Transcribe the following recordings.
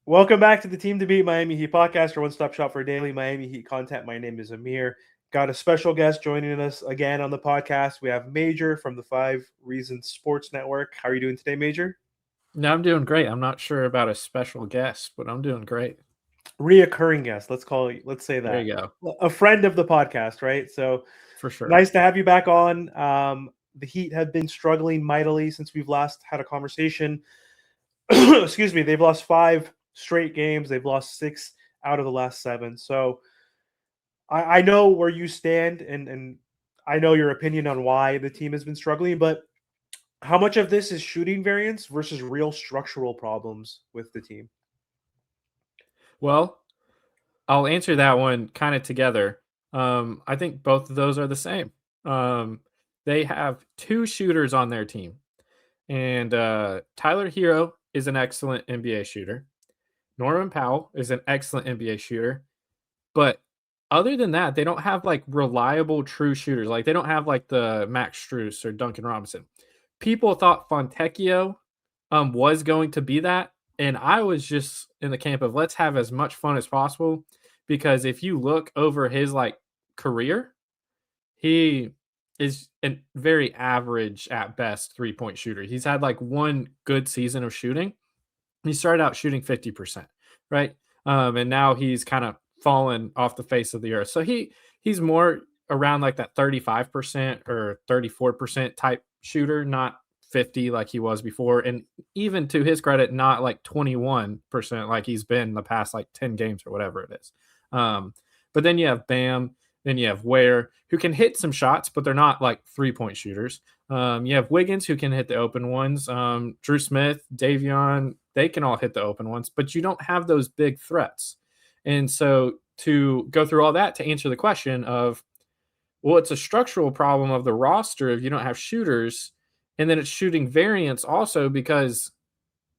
Welcome back to the Team to Beat Miami Heat podcast, your one-stop shop for daily Miami Heat content. My name is Amir. Got a special guest joining us again on the podcast. We have Major from the 5 Reasons Sports Network. How are you doing today, Major? No, I'm doing great. I'm not sure about a special guest, but I'm doing great. Reoccurring guest, let's say There that. you go. A friend of the podcast, right? So For sure. nice to have you back on. The Heat have been struggling mightily since we've last had a conversation. Excuse me, they've lost 5 straight games. They've lost 6 out of the last 7. So I know where you stand, and I know your opinion on why the team has been struggling, but how much of this is shooting variance versus real structural problems with the team? Well, I'll answer that one kind of together. I think both of those are the same. They have 2 shooters on their team, and Tyler Hero is an excellent NBA shooter. Norman Powell is an excellent NBA shooter, but other than that, they don't have like reliable true shooters. Like they don't have like the Max Strus or Duncan Robinson. People thought Fontecchio was going to be that, and I was just in the camp of let's have as much fun as possible because if you look over his like career, he is a very average at best 3-point shooter. He's had like one good season of shooting. He started out shooting 50%, right? And now he's kind of fallen off the face of the earth. So he's more around like that 35% or 34% type shooter, not 50 like he was before. And even to his credit, not like 21% like he's been the past like 10 games or whatever it is. But then you have Bam, then you have Ware, who can hit some shots, but they're not like 3-point shooters. You have Wiggins, who can hit the open ones. Drew Smith, Davion, they can all hit the open ones, but you don't have those big threats. And so to go through all that to answer the question of, well, it's a structural problem of the roster if you don't have shooters. And then it's shooting variance also because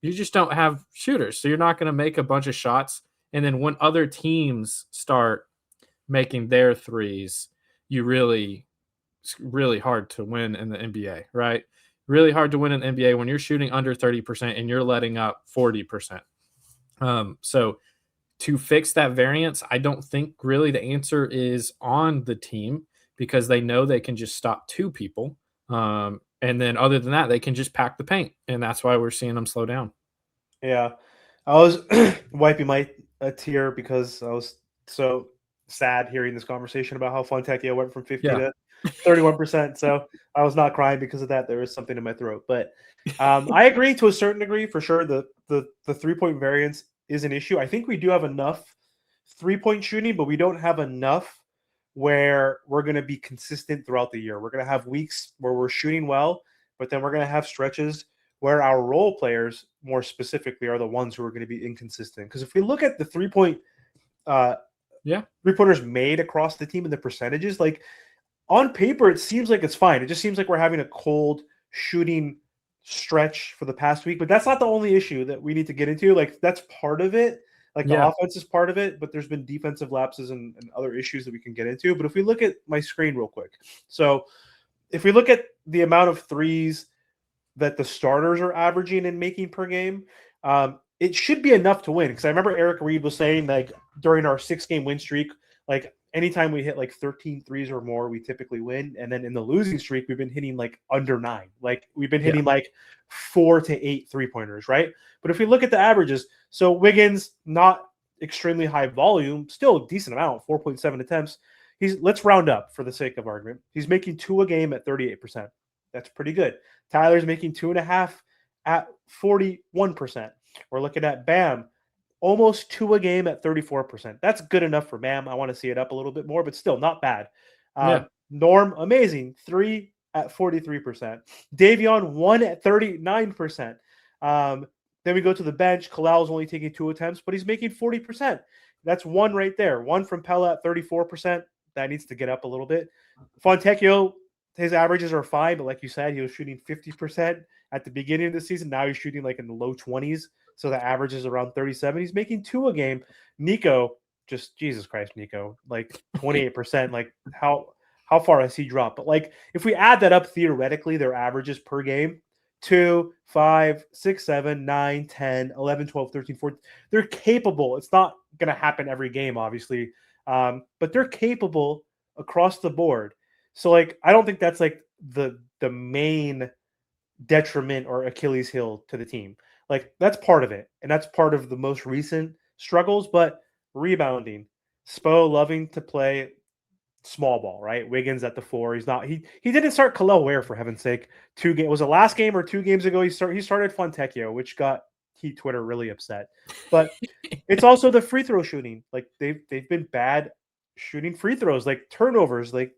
you just don't have shooters. So you're not going to make a bunch of shots. And then when other teams start making their threes, it's really hard to win in the NBA, right? Really hard to win in the NBA when you're shooting under 30% and you're letting up 40%. So to fix that variance, I don't think really the answer is on the team because they know they can just stop 2 people. And then other than that, they can just pack the paint. And that's why we're seeing them slow down. Yeah. I was wiping my a tear because I was so sad hearing this conversation about how Fontecchio went from 50 Yeah. to 31%. So I was not crying because of that. There was something in my throat. But I agree to a certain degree for sure. The 3-point variance is an issue. I think we do have enough 3-point shooting, but we don't have enough where we're going to be consistent throughout the year. We're going to have weeks where we're shooting well, but then we're going to have stretches where our role players, more specifically, are the ones who are going to be inconsistent. Because if we look at the 3-point uh, Yeah. 3-pointers made across the team and the percentages, like on paper, it seems like it's fine. It just seems like we're having a cold shooting stretch for the past week, but that's not the only issue that we need to get into. Like that's part of it. Like the Yeah. offense is part of it, but there's been defensive lapses and other issues that we can get into. But if we look at my screen real quick, so if we look at the amount of threes that the starters are averaging and making per game, it should be enough to win. Because I remember Eric Reed was saying like during our 6-game win streak, like anytime we hit like 13 threes or more, we typically win. And then in the losing streak, we've been hitting like under 9. Like we've been Yeah. hitting like 4 to 8 3-pointers, right? But if we look at the averages, so Wiggins, not extremely high volume, still a decent amount, 4.7 attempts. Let's round up for the sake of argument. He's making 2 a game at 38%. That's pretty good. Tyler's making 2.5 at 41%. We're looking at Bam, almost 2 a game at 34%. That's good enough for Bam. I want to see it up a little bit more, but still not bad. Yeah. Norm, amazing, 3 at 43%. Davion, 1 at 39%. Then we go to the bench. Kalal's only taking 2 attempts, but he's making 40%. That's 1 right there. 1 from Pella at 34%. That needs to get up a little bit. Fontecchio, his averages are fine, but like you said, he was shooting 50% at the beginning of the season. Now he's shooting like in the low 20s. So the average is around 37. He's making 2 a game. Nico, just Jesus Christ, Nico, like 28%. Like how far has he dropped? But like if we add that up theoretically, their averages per game, 2, 5, 6, 7, 9, 10, 11, 12, 13, 14. They're capable. It's not going to happen every game, obviously, but they're capable across the board. So, like, I don't think that's like the main detriment or Achilles heel to the team. Like, that's part of it, and that's part of the most recent struggles. But rebounding, Spo loving to play small ball, right? Wiggins at the 4. He's not. He didn't start Kalel Ware, for heaven's sake. Was it last game or 2 games ago? He started Fontecchio, which got Heat Twitter really upset. But it's also the free throw shooting. Like, they've been bad shooting free throws, like turnovers. Like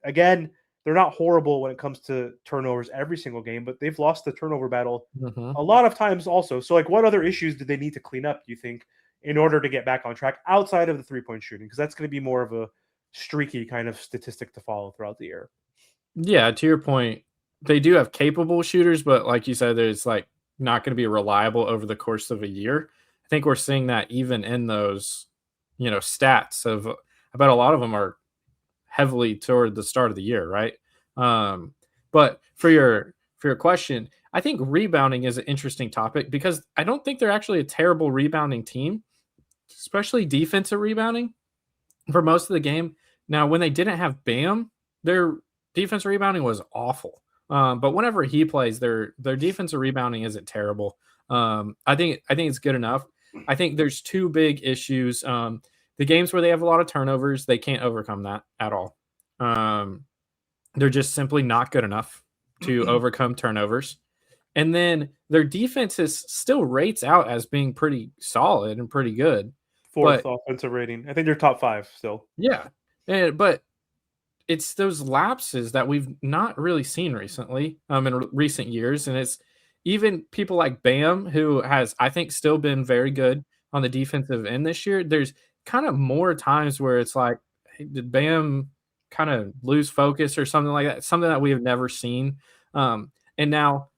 again, they're not horrible when it comes to turnovers every single game, but they've lost the turnover battle a lot of times also. So, like, what other issues do they need to clean up, do you think, in order to get back on track outside of the 3-point shooting? Because that's going to be more of a streaky kind of statistic to follow throughout the year. Yeah, to your point, they do have capable shooters, but like you said, there's like not going to be reliable over the course of a year. I think we're seeing that even in those, stats of. I bet a lot of them are heavily toward the start of the year, right? But for your question, I think rebounding is an interesting topic because I don't think they're actually a terrible rebounding team, especially defensive rebounding for most of the game. Now, when they didn't have Bam, their defensive rebounding was awful. But whenever he plays, their defensive rebounding isn't terrible. I think it's good enough. I think there's two big issues. The games where they have a lot of turnovers, they can't overcome that at all. They're just simply not good enough to overcome turnovers. And then their defense is still rates out as being pretty solid and pretty good. 4th offensive rating. I think they're top 5 still. Yeah. But it's those lapses that we've not really seen recently, in recent years. And it's even people like Bam, who has, I think, still been very good on the defensive end this year. There's kind of more times where it's like, hey, did Bam kind of lose focus or something like that? Something that we have never seen. And now,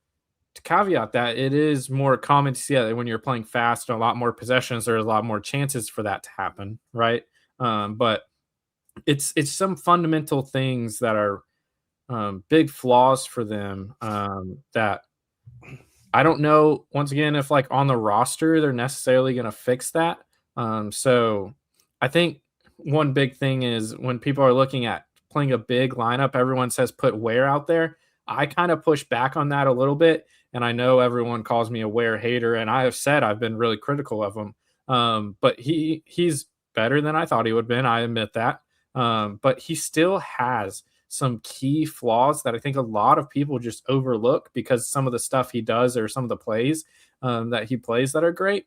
to caveat that, it is more common to see that when you're playing fast and a lot more possessions, there's a lot more chances for that to happen, right? But it's some fundamental things that are big flaws for them that I don't know, once again, if like on the roster they're necessarily going to fix that. So I think one big thing is when people are looking at playing a big lineup, everyone says put Ware out there. I kind of push back on that a little bit, and I know everyone calls me a Ware hater, and I have said I've been really critical of him. But he's better than I thought he would have been. I admit that. But he still has some key flaws that I think a lot of people just overlook because some of the stuff he does or some of the plays that he plays that are great.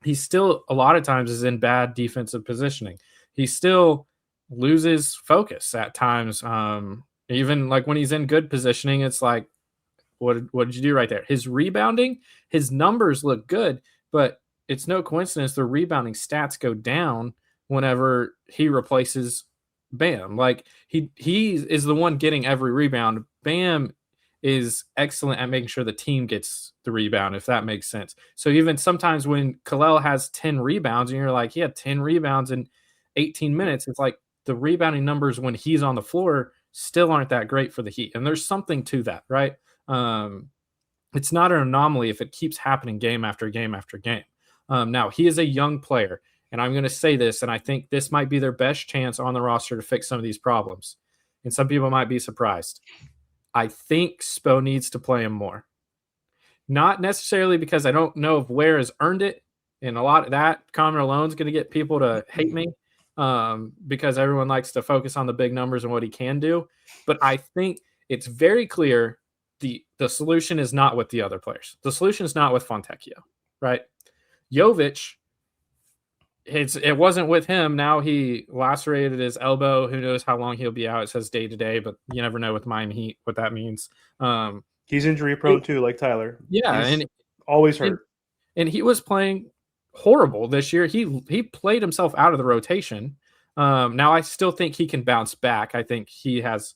He still a lot of times is in bad defensive positioning. He still loses focus at times. Even like when he's in good positioning, it's like, what did you do right there? His rebounding, his numbers look good, but it's no coincidence the rebounding stats go down whenever he replaces Bam. Like he is the one getting every rebound. Bam is excellent at making sure the team gets the rebound, if that makes sense. So even sometimes when Kalel has 10 rebounds and you're like, he had 10 rebounds in 18 minutes, it's like the rebounding numbers when he's on the floor still aren't that great for the Heat. And there's something to that, right? It's not an anomaly if it keeps happening game after game after game. Now, he is a young player, and I'm going to say this, and I think this might be their best chance on the roster to fix some of these problems. And some people might be surprised. I think Spo needs to play him more. Not necessarily because I don't know if Ware has earned it, and a lot of that comment alone is going to get people to hate me because everyone likes to focus on the big numbers and what he can do. But I think it's very clear the solution is not with the other players. The solution is not with Fontecchio, right? Jovic, it wasn't with him. Now he lacerated his elbow. Who knows how long he'll be out? It says day to day, but you never know with Miami Heat what that means. He's injury prone too, like Tyler. Yeah, He's and always hurt. And he was playing horrible this year. He played himself out of the rotation. Now I still think he can bounce back. I think he has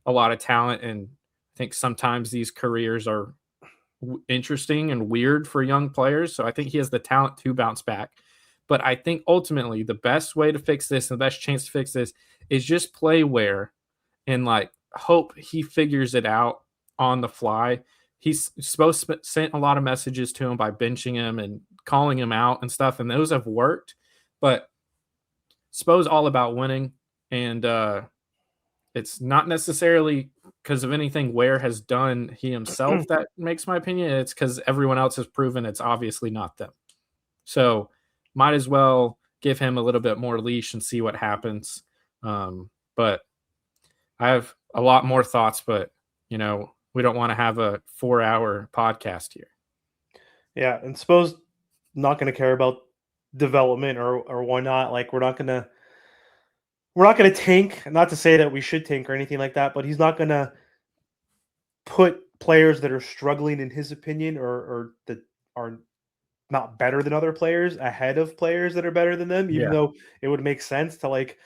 a lot of talent, and I think sometimes these careers are interesting and weird for young players. So I think he has the talent to bounce back. But I think ultimately the best way to fix this and the best chance to fix this is just play Ware and like hope he figures it out on the fly. he's supposed to sent a lot of messages to him by benching him and calling him out and stuff, and those have worked. But Spo's all about winning, and it's not necessarily because of anything Ware has done he himself that makes my opinion. It's because everyone else has proven it's obviously not them. So might as well give him a little bit more leash and see what happens. But I have a lot more thoughts, but we don't want to have a 4-hour podcast here. Yeah, and Spo's not going to care about development or whatnot. Like we're not gonna tank. Not to say that we should tank or anything like that, but he's not gonna put players that are struggling, in his opinion, or that are not better than other players ahead of players that are better than them. Even Yeah. though it would make sense to like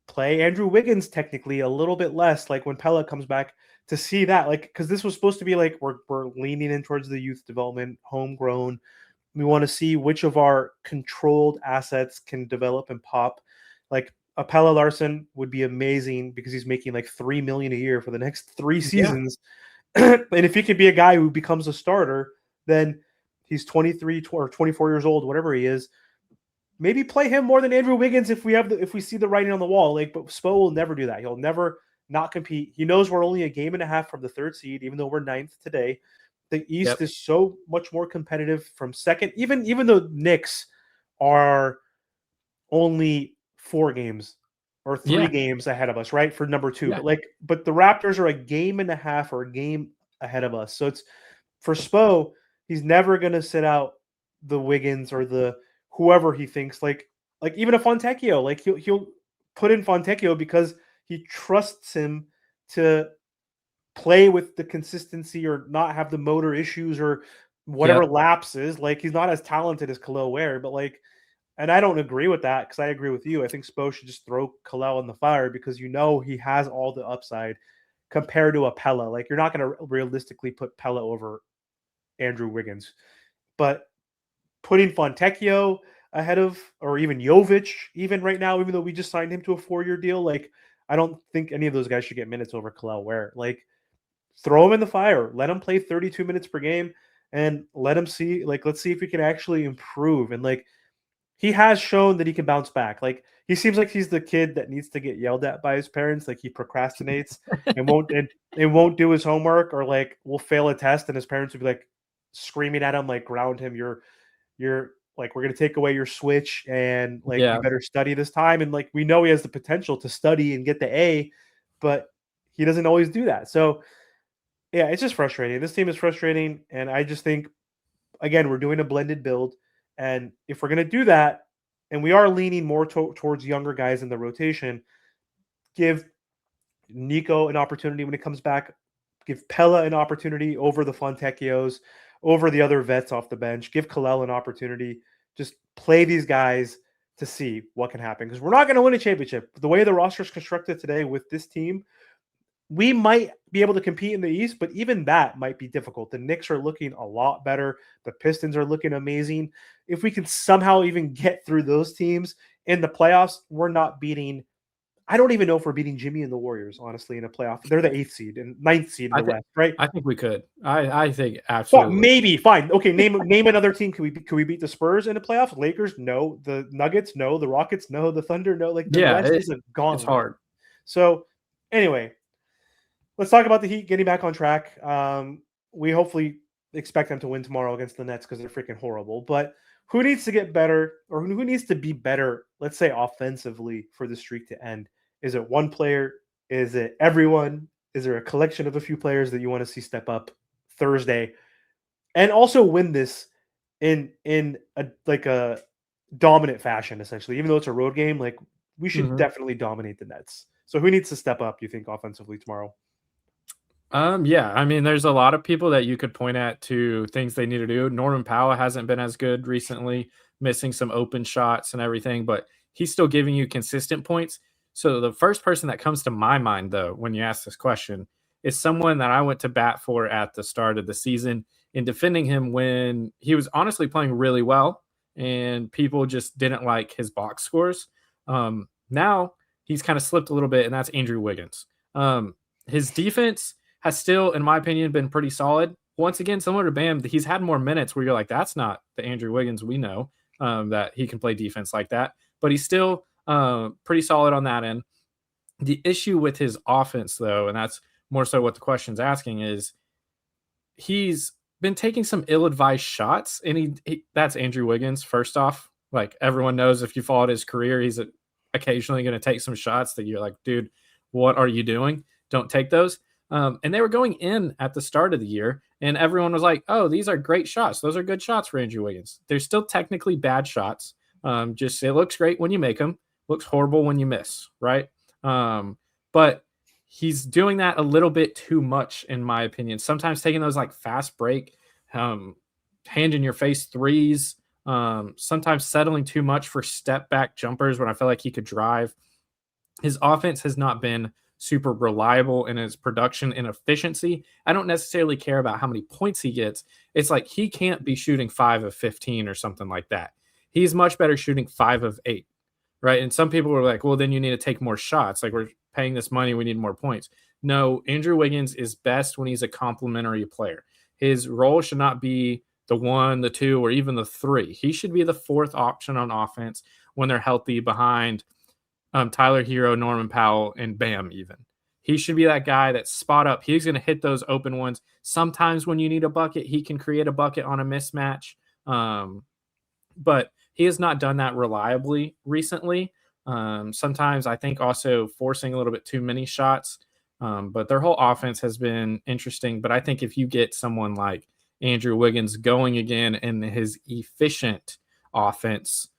play Andrew Wiggins technically a little bit less, like when Pella comes back, to see that, like, because this was supposed to be like we're leaning in towards the youth development, homegrown. We want to see which of our controlled assets can develop and pop. Like a Pella Larson would be amazing because he's making like $3 million a year for the next 3 seasons. And if he could be a guy who becomes a starter, then he's 23 or 24 years old, whatever he is. Maybe play him more than Andrew Wiggins if we see the writing on the wall. Like, but Spo will never do that. He'll never not compete. He knows we're only a game and a half from the 3rd seed, even though we're 9th today. The East is so much more competitive from second. Even though Knicks are only 4 games or 3 games ahead of us, right, for number 2. Yeah. But the Raptors are a game and a half or a game ahead of us. So it's for Spo. He's never going to sit out the Wiggins or the whoever he thinks, like even a Fontecchio. Like he'll put in Fontecchio because he trusts him to play with the consistency or not have the motor issues or whatever lapses. Like he's not as talented as Khalil Ware, but like, and I don't agree with that because I agree with you. I think Spo should just throw Khalil in the fire because he has all the upside compared to a Pella. Like you're not going to realistically put Pella over Andrew Wiggins, but putting Fontecchio ahead of, or even Jovic, even right now, even though we just signed him to a 4-year deal, like I don't think any of those guys should get minutes over Khalil Ware. Like throw him in the fire, let him play 32 minutes per game, and let him see. Like let's see if he can actually improve. And like he has shown that he can bounce back. Like he seems like he's the kid that needs to get yelled at by his parents. Like he procrastinates and won't do his homework, or like will fail a test, and his parents will be like screaming at him, like ground him. You're like, we're going to take away your switch and like you better study this time. And like we know he has the potential to study and get the A, but he doesn't always do that. So yeah, it's just frustrating. This team is frustrating, and I just think, again, we're doing a blended build, and if we're going to do that, and we are leaning more towards younger guys in the rotation, give Nico an opportunity when it comes back, give Pella an opportunity over the Fontecchios, over the other vets off the bench, give Khalil an opportunity. Just play these guys to see what can happen, because we're not going to win a championship. The way the roster is constructed today with this team, we might be able to compete in the East, but even that might be difficult. The Knicks are looking a lot better. The Pistons are looking amazing. If we can somehow even get through those teams in the playoffs, we're not beating. I don't even know if we're beating Jimmy and the Warriors, honestly, in a playoff. They're the 8th seed and 9th seed in the West, right? I think we could. I think absolutely. Well, maybe. Fine. Okay, name another team. Can we beat the Spurs in the playoffs? Lakers? No. The Nuggets? No. The Rockets? No. The Thunder? No. Like the West is a gauntlet. It's hard. So anyway, let's talk about the Heat getting back on track. We hopefully expect them to win tomorrow against the Nets because they're freaking horrible. But who needs to get better, or who needs to be better, let's say offensively, for the streak to end? Is it one player? Is it everyone? Is there a collection of a few players that you want to see step up Thursday and also win this in a dominant fashion, essentially? Even though it's a road game, like we should definitely dominate the Nets. So who needs to step up, you think, offensively tomorrow? Yeah, I mean, there's a lot of people that you could point at to things they need to do. Norman Powell hasn't been as good recently, missing some open shots and everything, but he's still giving you consistent points. So the first person that comes to my mind, though, when you ask this question, is someone that I went to bat for at the start of the season in defending him when he was honestly playing really well and people just didn't like his box scores. Now he's kind of slipped a little bit, and that's Andrew Wiggins. His defense has still, in my opinion, been pretty solid. once again, similar to Bam, he's had more minutes where you're like, that's not the Andrew Wiggins we know, that he can play defense like that. But he's still pretty solid on that end. The issue with his offense, though, and that's more so what the question's asking, is he's been taking some ill-advised shots, and that's Andrew Wiggins. First off, like everyone knows, if you followed his career, he's occasionally going to take some shots that you're like, dude, what are you doing? Don't take those. And they were going in at the start of the year, and everyone was like, oh, these are great shots. Those are good shots for Andrew Wiggins. They're still technically bad shots. Just it looks great when you make them, looks horrible when you miss, right? But he's doing that a little bit too much, in my opinion. Sometimes taking those like fast break, hand in your face threes, sometimes settling too much for step back jumpers when I feel like he could drive. His offense has not been super reliable in its production and efficiency. I don't necessarily care about how many points he gets. It's like he can't be shooting 5 of 15 or something like that. He's much better shooting 5 of 8, right? And some people were like, well, then you need to take more shots. Like, we're paying this money, we need more points. No, Andrew Wiggins is best when he's a complementary player. His role should not be the 1, the 2, or even the 3. He should be the 4th option on offense when they're healthy behind Tyler Hero, Norman Powell, and Bam even. He should be that guy that's spot up. He's going to hit those open ones. Sometimes when you need a bucket, he can create a bucket on a mismatch. But he has not done that reliably recently. Sometimes I think also forcing a little bit too many shots. But their whole offense has been interesting. But I think if you get someone like Andrew Wiggins going again in his efficient offense,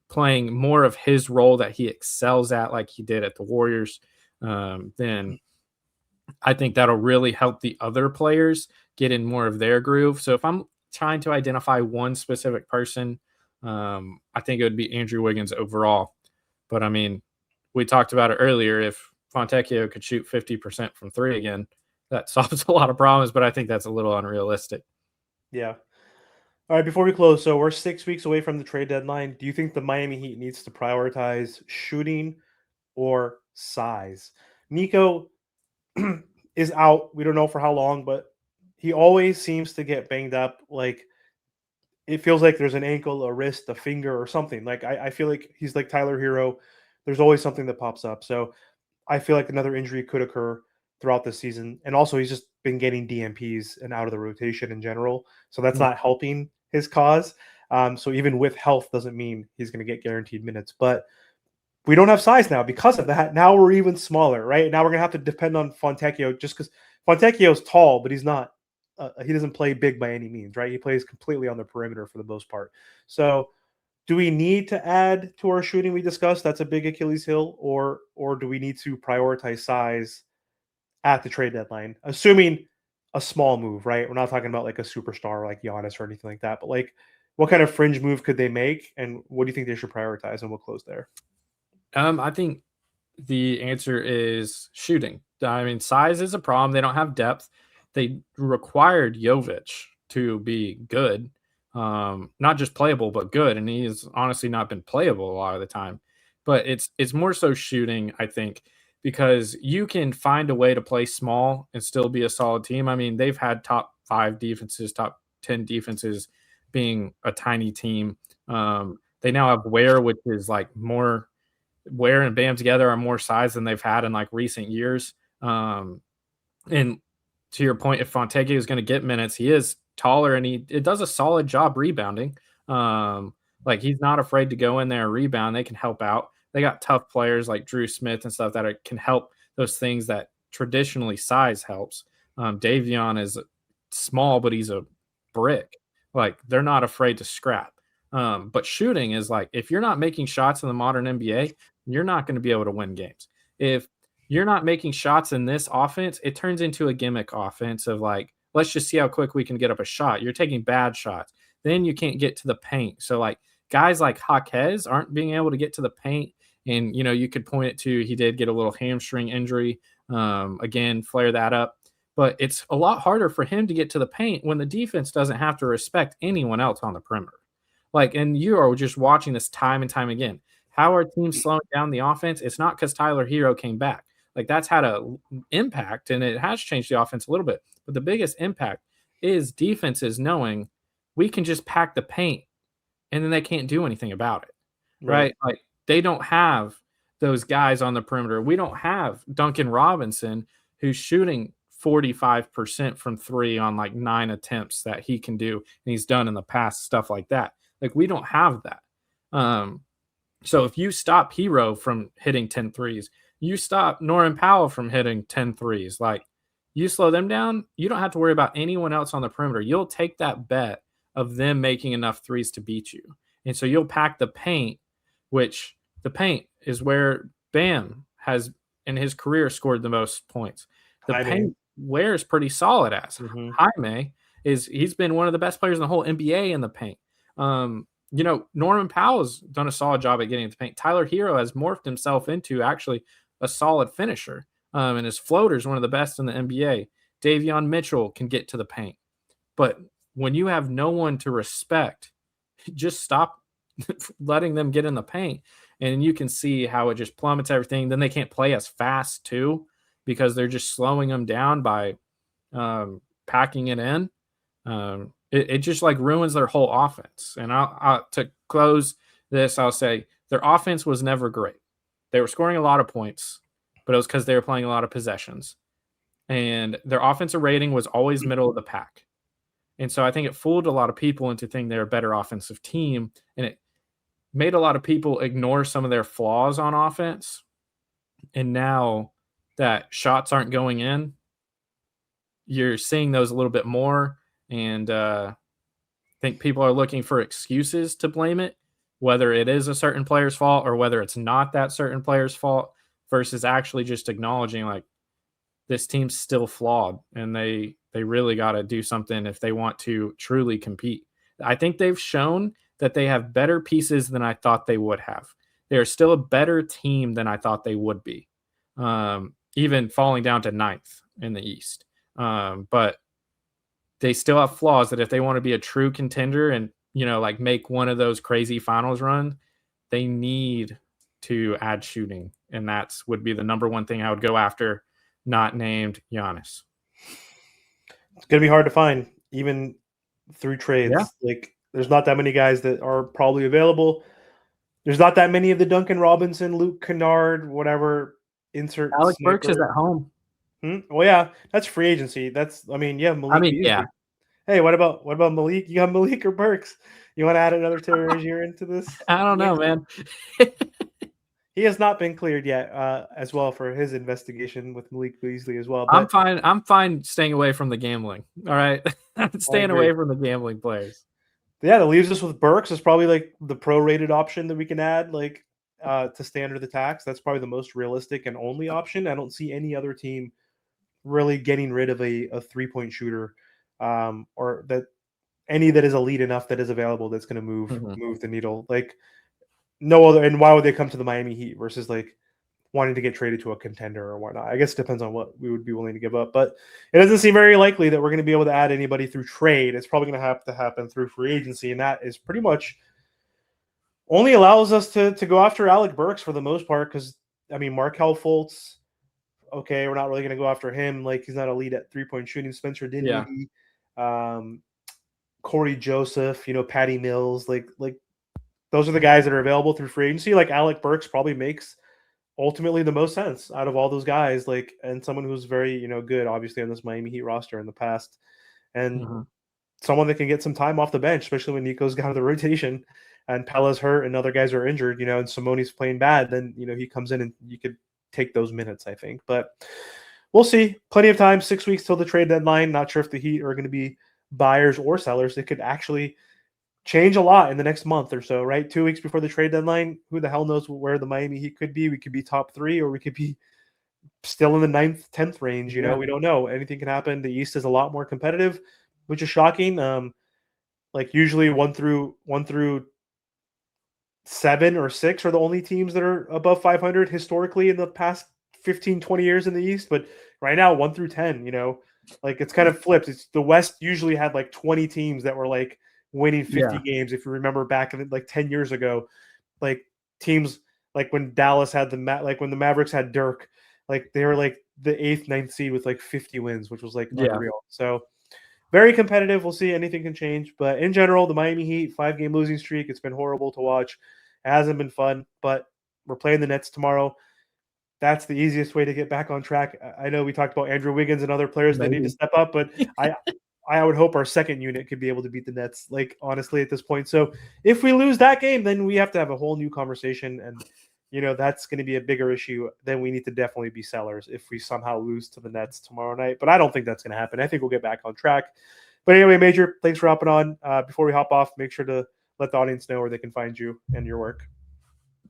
playing more of his role that he excels at, like he did at the Warriors, then I think that'll really help the other players get in more of their groove. So if I'm trying to identify one specific person, I think it would be Andrew Wiggins overall. But I mean, we talked about it earlier. If Fontecchio could shoot 50% from 3 again, that solves a lot of problems, but I think that's a little unrealistic. Yeah. All right, before we close, so we're 6 weeks away from the trade deadline. Do you think the Miami Heat needs to prioritize shooting or size? Nico is out. We don't know for how long, but he always seems to get banged up. Like, it feels like there's an ankle, a wrist, a finger, or something. Like, I feel like he's like Tyler Hero. There's always something that pops up. So I feel like another injury could occur throughout the season. And also, he's just been getting DMPs and out of the rotation in general. So that's not helping his cause. So even with health doesn't mean he's going to get guaranteed minutes. But we don't have size now because of that. Now we're even smaller, right? Now we're going to have to depend on Fontecchio just because Fontecchio's tall, but he's not. He doesn't play big by any means, right? He plays completely on the perimeter for the most part. So do we need to add to our shooting we discussed? That's a big Achilles heel, or do we need to prioritize size at the trade deadline? Assuming a small move, right? We're not talking about like a superstar like Giannis or anything like that, but like what kind of fringe move could they make, and what do you think they should prioritize? And we'll close there. I think the answer is shooting. I mean, size is a problem. They don't have depth. They required Jovic to be good, not just playable, but good. And he has honestly not been playable a lot of the time. But it's more so shooting, I think, because you can find a way to play small and still be a solid team. I mean, they've had top 5 defenses, top 10 defenses being a tiny team. They now have Ware, which is like more – Ware and Bam together are more size than they've had in like recent years. And to your point, if Fontecchio is going to get minutes, he is taller and it does a solid job rebounding. Like he's not afraid to go in there and rebound. They can help out. They got tough players like Drew Smith and stuff that can help those things that traditionally size helps. Davion is small, but he's a brick. Like they're not afraid to scrap. But shooting is like, if you're not making shots in the modern NBA, you're not going to be able to win games. If you're not making shots in this offense, it turns into a gimmick offense of like, let's just see how quick we can get up a shot. You're taking bad shots. Then you can't get to the paint. So like guys like Jaquez aren't being able to get to the paint. And, you know, you could point it to, he did get a little hamstring injury. Again, flare that up. But it's a lot harder for him to get to the paint when the defense doesn't have to respect anyone else on the perimeter. Like, and you are just watching this time and time again. How are teams slowing down the offense? It's not because Tyler Hero came back. Like, that's had an impact, and it has changed the offense a little bit. But the biggest impact is defenses knowing we can just pack the paint and then they can't do anything about it, right? Like they don't have those guys on the perimeter. We don't have Duncan Robinson who's shooting 45% from three on like 9 attempts that he can do, and he's done in the past, stuff like that. Like we don't have that. So if you stop Hero from hitting 10 threes, you stop Norman Powell from hitting 10 threes, like you slow them down, you don't have to worry about anyone else on the perimeter. You'll take that bet of them making enough threes to beat you. And so you'll pack the paint, which the paint is where Bam has in his career scored the most points. The paint wears pretty solid as. Jaime he's been one of the best players in the whole NBA in the paint. Norman Powell's done a solid job at getting into the paint. Tyler Hero has morphed himself into actually a solid finisher. And his floater is one of the best in the NBA. Davion Mitchell can get to the paint. But when you have no one to respect, just stop letting them get in the paint. And you can see how it just plummets everything. Then they can't play as fast, too, because they're just slowing them down by packing it in. It just like ruins their whole offense. And to close this, I'll say their offense was never great. They were scoring a lot of points, but it was because they were playing a lot of possessions. And their offensive rating was always middle of the pack. And so I think it fooled a lot of people into thinking they're a better offensive team. And it made a lot of people ignore some of their flaws on offense. And now that shots aren't going in, you're seeing those a little bit more. And I think people are looking for excuses to blame it, whether it is a certain player's fault or whether it's not that certain player's fault, versus actually just acknowledging like this team's still flawed and they really got to do something if they want to truly compete. I think they've shown that they have better pieces than I thought they would have. They are still a better team than I thought they would be, even falling down to 9th in the East. But they still have flaws that if they want to be a true contender and, like make one of those crazy finals run, they need to add shooting. And that's would be the number one thing I would go after, not named Giannis. It's going to be hard to find, even through trades. Yeah. Like, there's not that many guys that are probably available. There's not that many of the Duncan Robinson, Luke Kennard, whatever, insert. Alec Burks is at home. Well, yeah, that's free agency. Malik Beasley. Yeah. Hey, what about Malik? You got Malik or Burks? You want to add another Terry Rozier into this? I don't know, man. He has not been cleared yet, as well, for his investigation with Malik Beasley as well. But I'm fine staying away from the gambling. All right, staying away from the gambling players. Yeah, that leaves us with Burks. Is probably like the prorated option that we can add, like to stay under the tax. That's probably the most realistic and only option. I don't see any other team really getting rid of a 3-point shooter, or that any that is elite enough that is available that's going to move the needle. Like, no other. And why would they come to the Miami Heat versus like wanting to get traded to a contender or whatnot? I guess it depends on what we would be willing to give up, but it doesn't seem very likely that we're going to be able to add anybody through trade. It's probably going to have to happen through free agency, and that is pretty much only allows us to go after Alec Burks for the most part. Because Markelle Fultz, okay, we're not really going to go after him. Like, he's not elite at 3-point shooting. Spencer Dinwiddie, Corey Joseph, Patty Mills, like those are the guys that are available through free agency. Like, Alec Burks probably makes ultimately the most sense out of all those guys. Like, and someone who's very, good, obviously, on this Miami Heat roster in the past, and someone that can get some time off the bench, especially when Nico's got out of the rotation and Pella's hurt and other guys are injured, and Simoni's playing bad. Then, he comes in and you could take those minutes, I think. But we'll see. Plenty of time, 6 weeks till the trade deadline. Not sure if the Heat are going to be buyers or sellers. It could actually change a lot in the next month or so, right? 2 weeks before the trade deadline, who the hell knows where the Miami Heat could be? We could be top 3, or we could be still in the 9th, 10th range. We don't know. Anything can happen. The East is a lot more competitive, which is shocking. Like, usually 1 through 7 or 6 are the only teams that are above 500 historically in the past 15, 20 years in the East. But right now, 1 through 10, like, it's kind of flipped. It's the West usually had like 20 teams that were like winning 50 games. If you remember back in like 10 years ago, like teams like when Dallas had when the Mavericks had Dirk, like they were like the 8th, 9th seed with like 50 wins, which was like unreal. So very competitive. We'll see. Anything can change. But in general, the Miami Heat 5-game losing streak, it's been horrible to watch. It hasn't been fun, but we're playing the Nets tomorrow. That's the easiest way to get back on track. I know we talked about Andrew Wiggins and other players that need to Maybe. step up, but I I would hope our second unit could be able to beat the Nets, like honestly at this point. So if we lose that game, then we have to have a whole new conversation, and that's going to be a bigger issue. Then we need to definitely be sellers if we somehow lose to the Nets tomorrow night. But I don't think that's going to happen. I think we'll get back on track. But anyway, Major, thanks for hopping on. Before we hop off, make sure to let the audience know where they can find you and your work.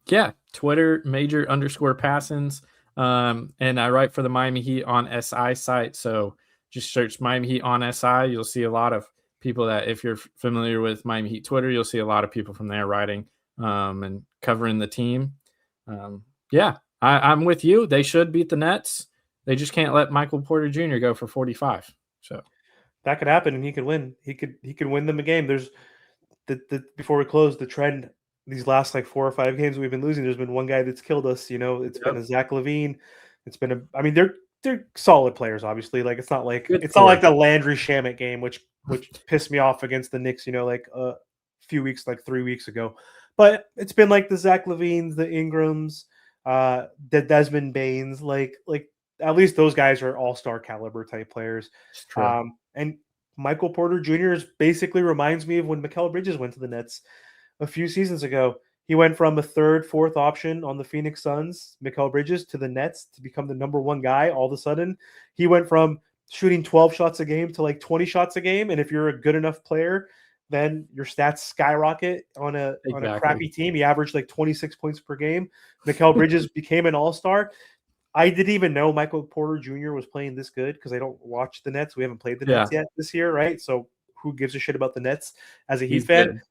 Yeah, Twitter major_Passons, and I write for the Miami Heat on SI site. So just search Miami Heat on SI. You'll see a lot of people that, if you're familiar with Miami Heat Twitter, you'll see a lot of people from there writing and covering the team. Yeah, I'm with you. They should beat the Nets. They just can't let Michael Porter Jr. go for 45. So that could happen, and he could win. He could win them a game. There's before we close, the trend these last like 4 or 5 games we've been losing. There's been one guy that's killed us. It's been a Zach LaVine. It's been a. I mean, they're solid players, obviously. Like it's not like the Landry Shamet game, which pissed me off against the Knicks. Like a few weeks, like 3 weeks ago. But it's been like the Zach LaVines, the Ingrams, the Desmond Baines. Like at least those guys are all-star caliber type players. it's true. And Michael Porter Jr. basically reminds me of when Mikal Bridges went to the Nets a few seasons ago. He went from a third, fourth option on the Phoenix Suns, Mikal Bridges, to the Nets to become the number one guy. All of a sudden, he went from shooting 12 shots a game to like 20 shots a game. And if you're a good enough player, then your stats skyrocket on a crappy team. He averaged like 26 points per game. Mikal Bridges became an all-star. I didn't even know Michael Porter Jr. was playing this good because I don't watch the Nets. We haven't played the Nets yet this year, right? So who gives a shit about the Nets as a Heat fan? Good.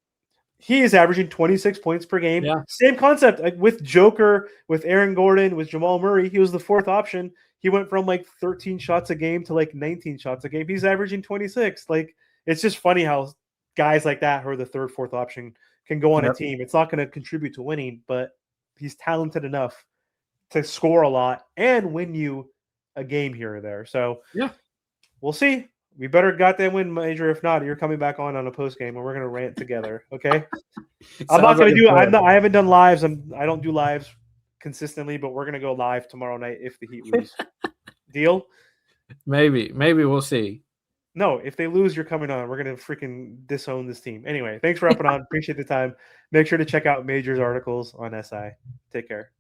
He is averaging 26 points per game. Yeah. Same concept, like with Joker, with Aaron Gordon, with Jamal Murray. He was the fourth option. He went from like 13 shots a game to like 19 shots a game. He's averaging 26. Like it's just funny how guys like that who are the third, fourth option can go on a team. It's not going to contribute to winning, but he's talented enough to score a lot and win you a game here or there. So yeah, we'll see. We better goddamn win, Major. If not, you're coming back on a post game and we're gonna rant together. Okay. I'm not gonna do. I haven't done lives. I don't do lives consistently, but we're gonna go live tomorrow night if the Heat lose. Deal? Maybe we'll see. No, if they lose, you're coming on. We're gonna freaking disown this team. Anyway, thanks for hopping on. Appreciate the time. Make sure to check out Major's articles on SI. Take care.